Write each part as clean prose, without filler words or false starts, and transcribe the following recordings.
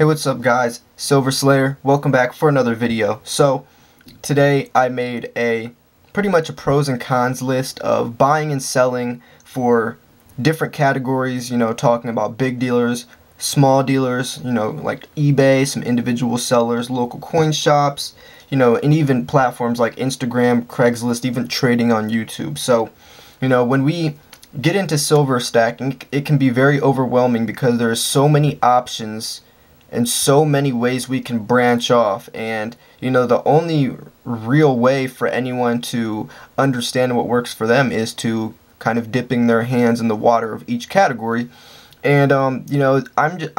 Hey, what's up guys? Silver Slayer, welcome back for another video. So today I made a pretty much a pros and cons list of buying and selling for different categories, talking about big dealers, small dealers, like eBay, some individual sellers, local coin shops, and even platforms like Instagram, Craigslist, even trading on YouTube. So, when we get into silver stacking, it can be very overwhelming because there's so many options and so many ways we can branch off, and the only real way for anyone to understand what works for them is to kind of dipping their hands in the water of each category. And I'm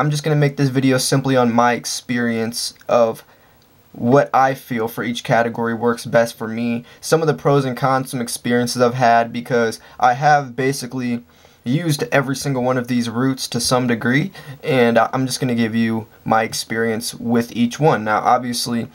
just gonna make this video simply on my experience of what I feel for each category works best for me, some of the pros and cons, some experiences I've had, because I have basically used every single one of these routes to some degree, and I'm just going to give you my experience with each one. Now obviously,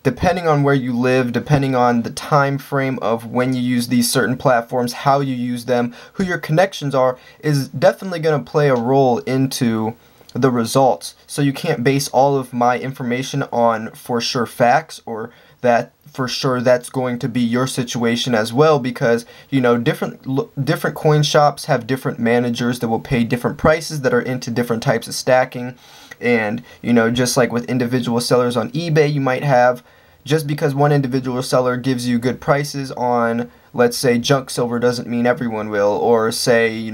depending on where you live, depending on the time frame of when you use these certain platforms, how you use them, who your connections are, is definitely going to play a role into the results. So you can't base all of my information on for sure facts, or that for sure that's going to be your situation as well, because different coin shops have different managers that will pay different prices that are into different types of stacking. And just like with individual sellers on eBay, you might have, just because one individual seller gives you good prices on, let's say, junk silver, doesn't mean everyone will, or say,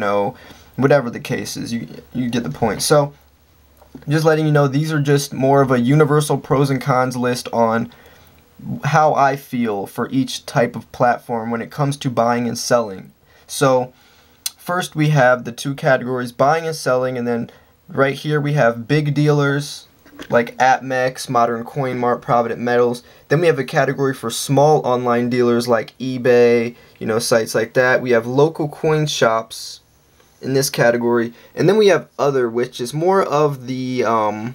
whatever the case is, you get the point. So just letting you know, these are just more of a universal pros and cons list on how I feel for each type of platform when it comes to buying and selling. So first we have the two categories, buying and selling, and then right here we have big dealers like APMEX, Modern Coin Mart, Provident Metals. Then we have a category for small online dealers like eBay, sites like that. We have local coin shops in this category, and then we have other, which is more of the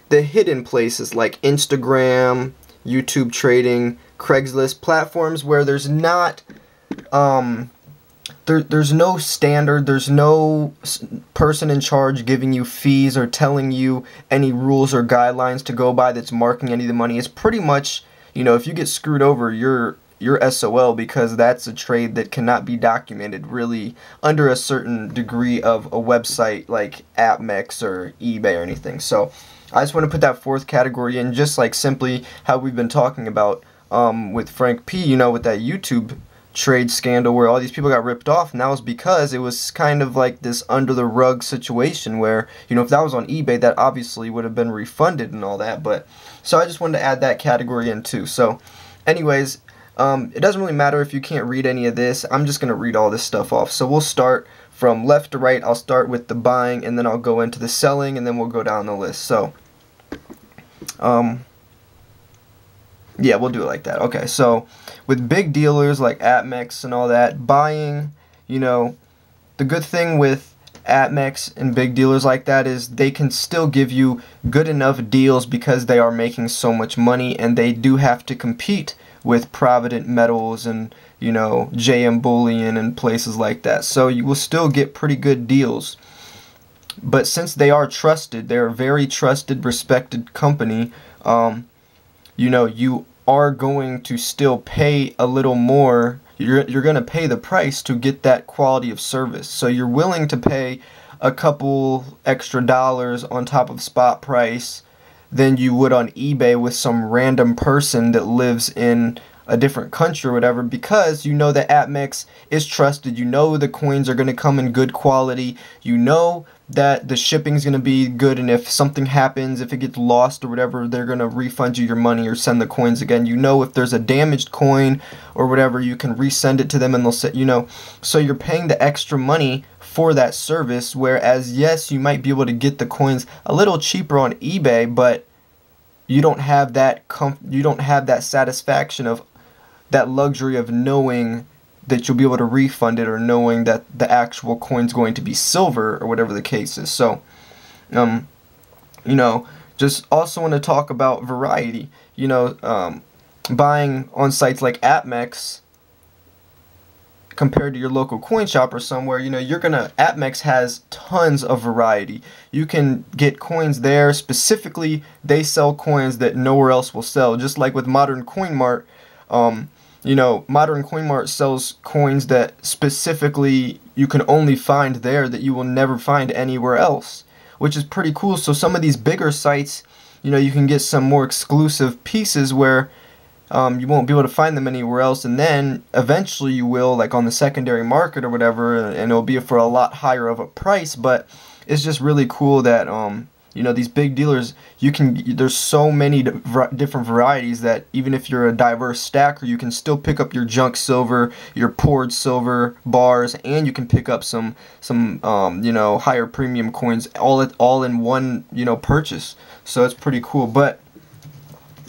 hidden places like Instagram, YouTube trading, Craigslist, platforms where there's not there's no standard, there's no person in charge giving you fees or telling you any rules or guidelines to go by that's marking any of the money. It's pretty much, if you get screwed over, you're SOL, because that's a trade that cannot be documented really under a certain degree of a website like APMEX or eBay or anything. So I just want to put that fourth category in, just like simply how we've been talking about with Frank P, with that YouTube trade scandal where all these people got ripped off, and that was because it was kind of like this under the rug situation where, if that was on eBay, that obviously would have been refunded and all that. But so I just wanted to add that category in too. So anyways, it doesn't really matter if you can't read any of this. I'm just going to read all this stuff off. So we'll start from left to right. I'll start with the buying, and then I'll go into the selling, and then we'll go down the list. So, yeah, we'll do it like that. Okay, so with big dealers like APMEX and all that, buying, the good thing with APMEX and big dealers like that is they can still give you good enough deals because they are making so much money, and they do have to compete with Provident Metals and JM Bullion and places like that. So you will still get pretty good deals. But since they are trusted, they're a very trusted, respected company, you are going to still pay a little more. You're going to pay the price to get that quality of service. So you're willing to pay a couple extra dollars on top of spot price than you would on eBay with some random person that lives in a different country or whatever, because that APMEX is trusted. The coins are going to come in good quality. That the shipping is going to be good, and if something happens, if it gets lost or whatever, they're going to refund you your money or send the coins again. If there's a damaged coin or whatever, you can resend it to them and they'll say, so you're paying the extra money for that service, whereas yes, you might be able to get the coins a little cheaper on eBay, but you don't have that satisfaction of that luxury of knowing that you'll be able to refund it, or knowing that the actual coin's going to be silver or whatever the case is. So just also want to talk about variety. Buying on sites like APMEX compared to your local coin shop or somewhere, APMEX has tons of variety. You can get coins there. Specifically, they sell coins that nowhere else will sell. Just like with Modern Coin Mart, Modern Coin Mart sells coins that specifically you can only find there, that you will never find anywhere else, which is pretty cool. So some of these bigger sites, you can get some more exclusive pieces where you won't be able to find them anywhere else, and then eventually you will, like on the secondary market or whatever, and it'll be for a lot higher of a price. But it's just really cool that these big dealers, there's so many different varieties that even if you're a diverse stacker, you can still pick up your junk silver, your poured silver bars, and you can pick up some higher premium coins all in one purchase. So it's pretty cool. But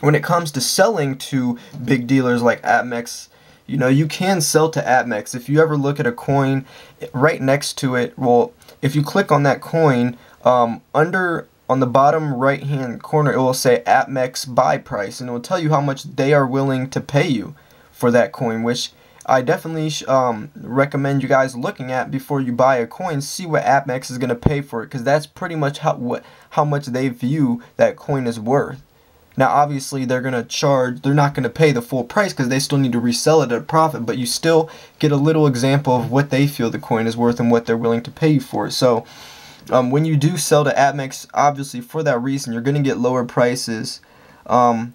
when it comes to selling to big dealers like APMEX, you can sell to APMEX. If you ever look at a coin, right next to it, well, if you click on that coin, on the bottom right hand corner, it will say APMEX buy price, and it will tell you how much they are willing to pay you for that coin, which I definitely recommend you guys looking at before you buy a coin. See what APMEX is going to pay for it, because that's pretty much how much they view that coin is worth. Now, obviously, they're not going to pay the full price because they still need to resell it at a profit, but you still get a little example of what they feel the coin is worth and what they're willing to pay you for it. So, when you do sell to APMEX, obviously, for that reason, you're going to get lower prices. The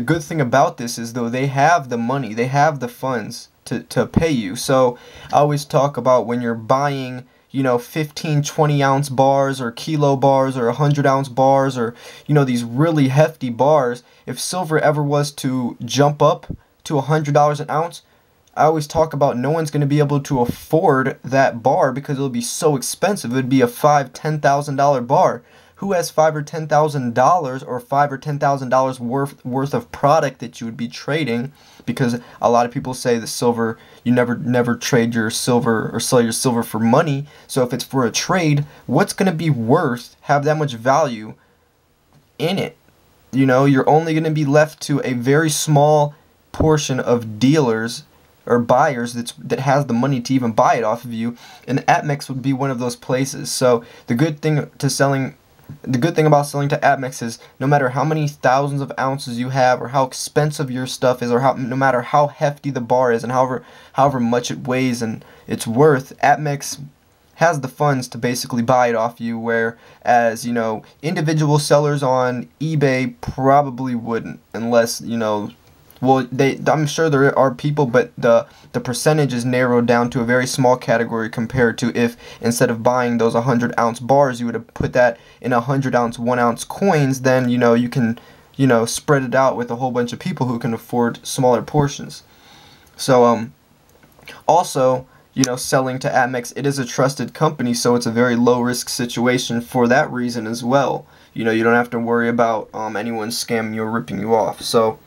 good thing about this is, though, they have the money, they have the funds to pay you. So, I always talk about when you're buying 15, 20 ounce bars or kilo bars or 100 ounce bars or, these really hefty bars. If silver ever was to jump up to $100 an ounce, I always talk about no one's going to be able to afford that bar because it'll be so expensive. It would be a $5,000, $10,000 bar. Who has $5,000 or $10,000 or $5,000 or $10,000 worth of product that you would be trading? Because a lot of people say that silver, you never trade your silver or sell your silver for money. So if it's for a trade, what's going to be worth, have that much value in it? You're only going to be left to a very small portion of dealers or buyers that has the money to even buy it off of you, and APMEX would be one of those places. So the good thing about selling to APMEX is no matter how many thousands of ounces you have, or how expensive your stuff is, or no matter how hefty the bar is, and however much it weighs and it's worth, APMEX has the funds to basically buy it off you, whereas individual sellers on eBay probably wouldn't, unless well, I'm sure there are people, but the percentage is narrowed down to a very small category compared to if instead of buying those 100 ounce bars, you would have put that in 100 ounce, 1 ounce coins. Then you can spread it out with a whole bunch of people who can afford smaller portions. So also, selling to APMEX, it is a trusted company, so it's a very low risk situation for that reason as well. You don't have to worry about anyone scamming you or ripping you off. So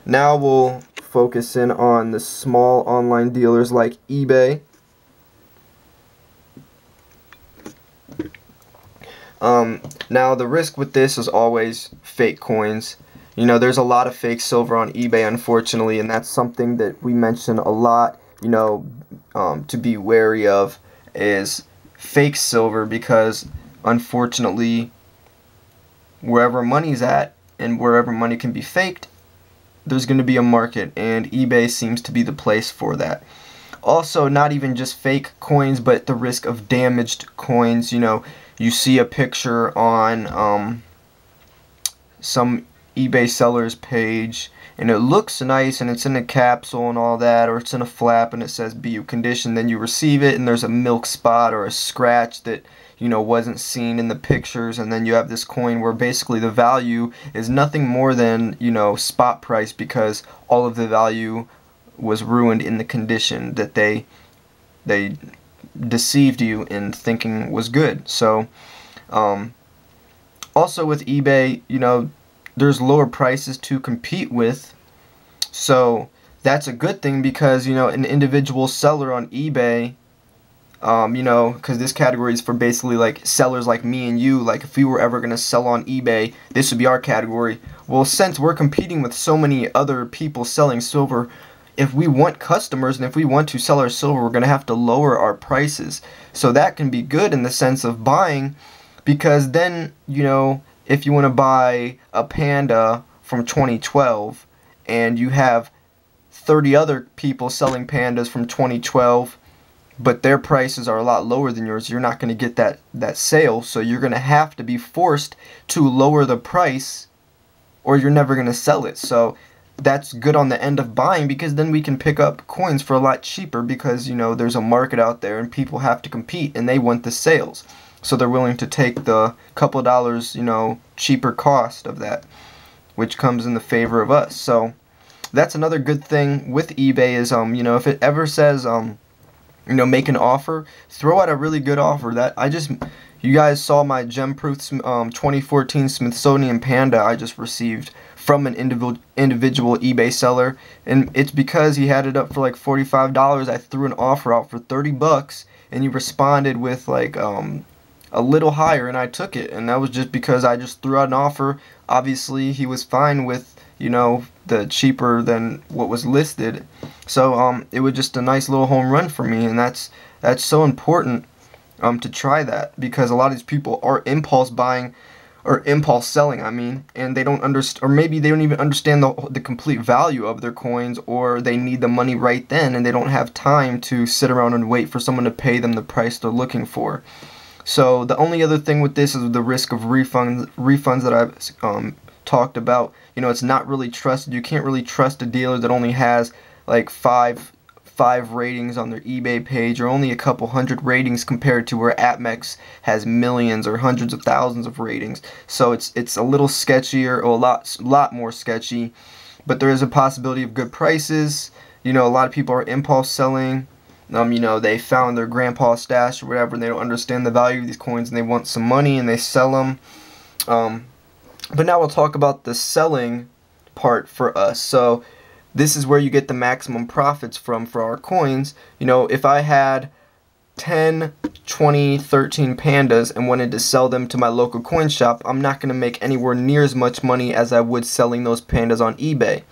now we'll focus in on the small online dealers like eBay. Now the risk with this is always fake coins. There's a lot of fake silver on eBay, unfortunately, and that's something that we mention a lot, to be wary of, is fake silver, because unfortunately wherever money's at and wherever money can be faked, there's going to be a market, and eBay seems to be the place for that. Also, not even just fake coins, but the risk of damaged coins. You see a picture on some eBay seller's page, and it looks nice, and it's in a capsule and all that, or it's in a flap and it says BU condition. Then you receive it and there's a milk spot or a scratch that wasn't seen in the pictures, and then you have this coin where basically the value is nothing more than spot price, because all of the value was ruined in the condition that they deceived you in thinking was good. So also with eBay, there's lower prices to compete with, so that's a good thing, because an individual seller on eBay, because this category is for basically like sellers like me and you. Like if we were ever going to sell on eBay, this would be our category. Well, since we're competing with so many other people selling silver, if we want customers and if we want to sell our silver, we're going to have to lower our prices. So that can be good in the sense of buying, because then, you know, if you want to buy a Panda from 2012 and you have 30 other people selling Pandas from 2012, but their prices are a lot lower than yours, you're not going to get that sale. So you're going to have to be forced to lower the price, or you're never going to sell it. So that's good on the end of buying, because then we can pick up coins for a lot cheaper, because, you know, there's a market out there and people have to compete and they want the sales. So they're willing to take the couple dollars, you know, cheaper cost of that, which comes in the favor of us. So that's another good thing with eBay is, you know, if it ever says, you know, make an offer, throw out a really good offer. You guys saw my gem-proof 2014 Smithsonian Panda I just received from an individual eBay seller, and it's because he had it up for like $45. I threw an offer out for 30 bucks, and he responded with like a little higher, and I took it. And that was just because I just threw out an offer. Obviously he was fine with, you know, the cheaper than what was listed. So it was just a nice little home run for me, and that's so important to try that, because a lot of these people are impulse buying, or impulse selling, I mean, and they don't understand, or maybe they don't even understand the complete value of their coins, or they need the money right then and they don't have time to sit around and wait for someone to pay them the price they're looking for. So the only other thing with this is the risk of refunds that I've talked about. You know, it's not really trusted. You can't really trust a dealer that only has like five ratings on their eBay page, or only a couple hundred ratings, compared to where APMEX has millions or hundreds of thousands of ratings. So it's a little sketchier, or a lot more sketchy, but there is a possibility of good prices. You know, a lot of people are impulse selling. You know, they found their grandpa's stash or whatever, and they don't understand the value of these coins, and they want some money, and they sell them. But now we'll talk about the selling part for us. So this is where you get the maximum profits from for our coins. You know, if I had 10, 20, 13 Pandas and wanted to sell them to my local coin shop, I'm not going to make anywhere near as much money as I would selling those Pandas on eBay.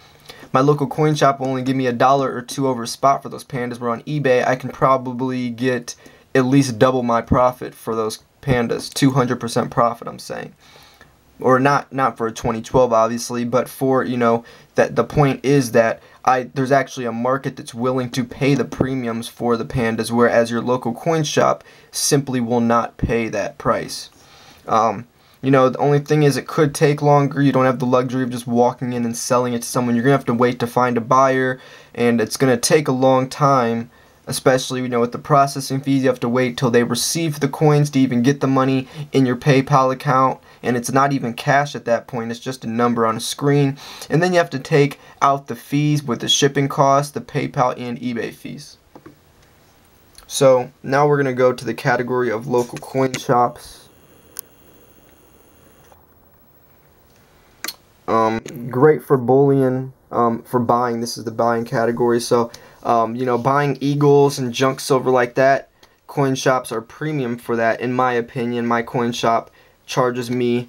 My local coin shop will only give me $1 or $2 over spot for those Pandas, where on eBay I can probably get at least double my profit for those Pandas, 200% profit, I'm saying. Or not for a 2012 obviously, but for, you know, that the point is that there's actually a market that's willing to pay the premiums for the Pandas, whereas your local coin shop simply will not pay that price. You know, the only thing is it could take longer. You don't have the luxury of just walking in and selling it to someone. You're going to have to wait to find a buyer, and it's going to take a long time, especially, you know, with the processing fees. You have to wait till they receive the coins to even get the money in your PayPal account, and it's not even cash at that point. It's just a number on a screen. And then you have to take out the fees with the shipping costs, the PayPal and eBay fees. So now we're going to go to the category of local coin shops. Great for bullion, for buying. This is the buying category. So, you know, buying eagles and junk silver like that, coin shops are premium for that. In my opinion, my coin shop charges me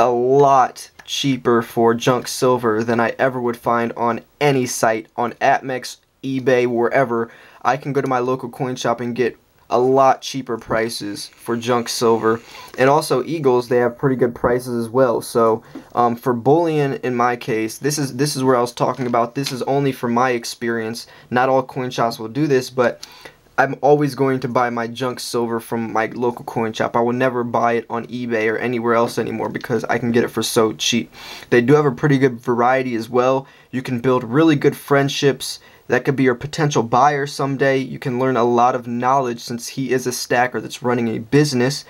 a lot cheaper for junk silver than I ever would find on any site, on APMEX, eBay, wherever. I can go to my local coin shop and get a lot cheaper prices for junk silver. And also eagles, they have pretty good prices as well. So for bullion, in my case, this is where I was talking about. This is only from my experience. Not all coin shops will do this, but I'm always going to buy my junk silver from my local coin shop. I will never buy it on eBay or anywhere else anymore, because I can get it for so cheap. They do have a pretty good variety as well. You can build really good friendships. That could be your potential buyer someday. You can learn a lot of knowledge, since he is a stacker that's running a business.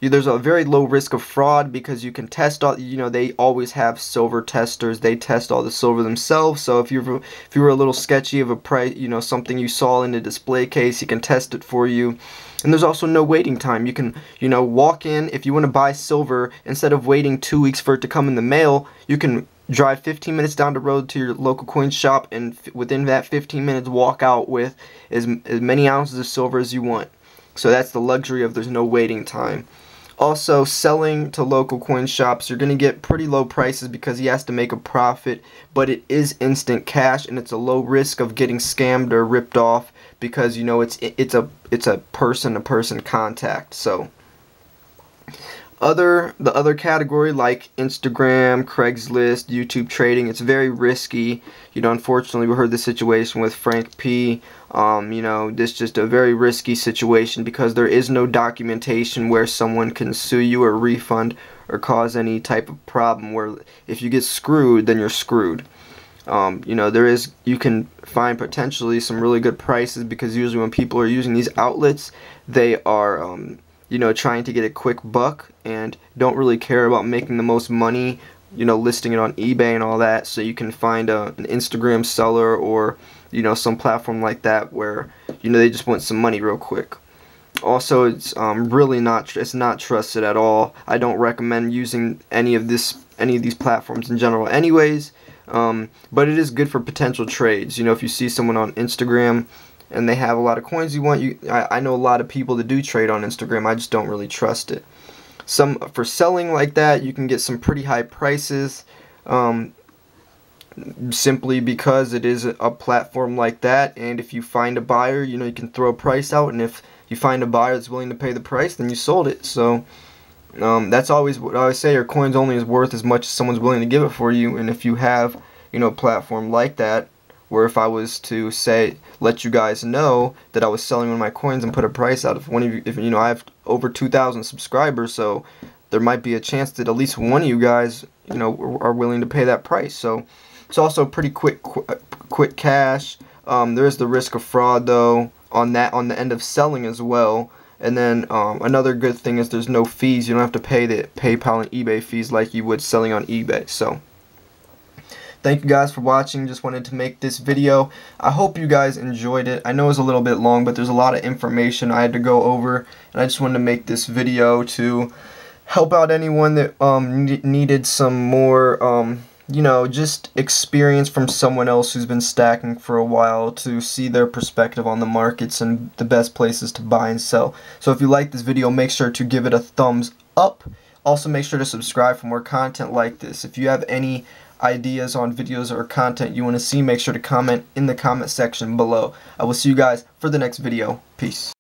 There's a very low risk of fraud, because you can test all, you know, they always have silver testers. They test all the silver themselves. So if you were a little sketchy of a price, you know, something you saw in a display case, he can test it for you. And there's also no waiting time. You can, you know, walk in. If you want to buy silver, instead of waiting 2 weeks for it to come in the mail, you can drive 15 minutes down the road to your local coin shop, and within that 15 minutes walk out with as many ounces of silver as you want. So that's the luxury of there's no waiting time. Also, selling to local coin shops, you're going to get pretty low prices because he has to make a profit, but it is instant cash and it's a low risk of getting scammed or ripped off because, you know, it's a person-to-person contact. So the other category, like Instagram, Craigslist, YouTube trading, it's very risky. You know, unfortunately, we heard the situation with Frank P. You know, this is just a very risky situation because there is no documentation where someone can sue you or refund or cause any type of problem where if you get screwed, then you're screwed. You know, you can find potentially some really good prices because usually when people are using these outlets, they are you know, trying to get a quick buck and don't really care about making the most money, you know, listing it on eBay and all that. So you can find an Instagram seller or, you know, some platform like that where, you know, they just want some money real quick. Also, it's really not trusted at all. I don't recommend using any of these platforms in general anyways. But it is good for potential trades. You know, if you see someone on Instagram and they have a lot of coins you want, I know a lot of people that do trade on Instagram. I just don't really trust it. For selling like that, you can get some pretty high prices, simply because it is a platform like that. And if you find a buyer, you know, you can throw a price out, and if you find a buyer that's willing to pay the price, then you sold it. So that's always what I always say. Your coin's only is worth as much as someone's willing to give it for you. And if you have, you know, a platform like that, where if I was to say, let you guys know that I was selling one of my coins and put a price out, if you know, I have over 2,000 subscribers, so there might be a chance that at least one of you guys, you know, are willing to pay that price. So it's also pretty quick cash. There is the risk of fraud though on the end of selling as well. And then another good thing is there's no fees. You don't have to pay the PayPal and eBay fees like you would selling on eBay. So thank you guys for watching. Just wanted to make this video. I hope you guys enjoyed it. I know it was a little bit long, but there's a lot of information I had to go over, and I just wanted to make this video to help out anyone that needed some more you know, just experience from someone else who's been stacking for a while, to see their perspective on the markets and the best places to buy and sell. So if you like this video, make sure to give it a thumbs up. Also, make sure to subscribe for more content like this. If you have any ideas on videos or content you want to see, make sure to comment in the comment section below. I will see you guys for the next video. Peace.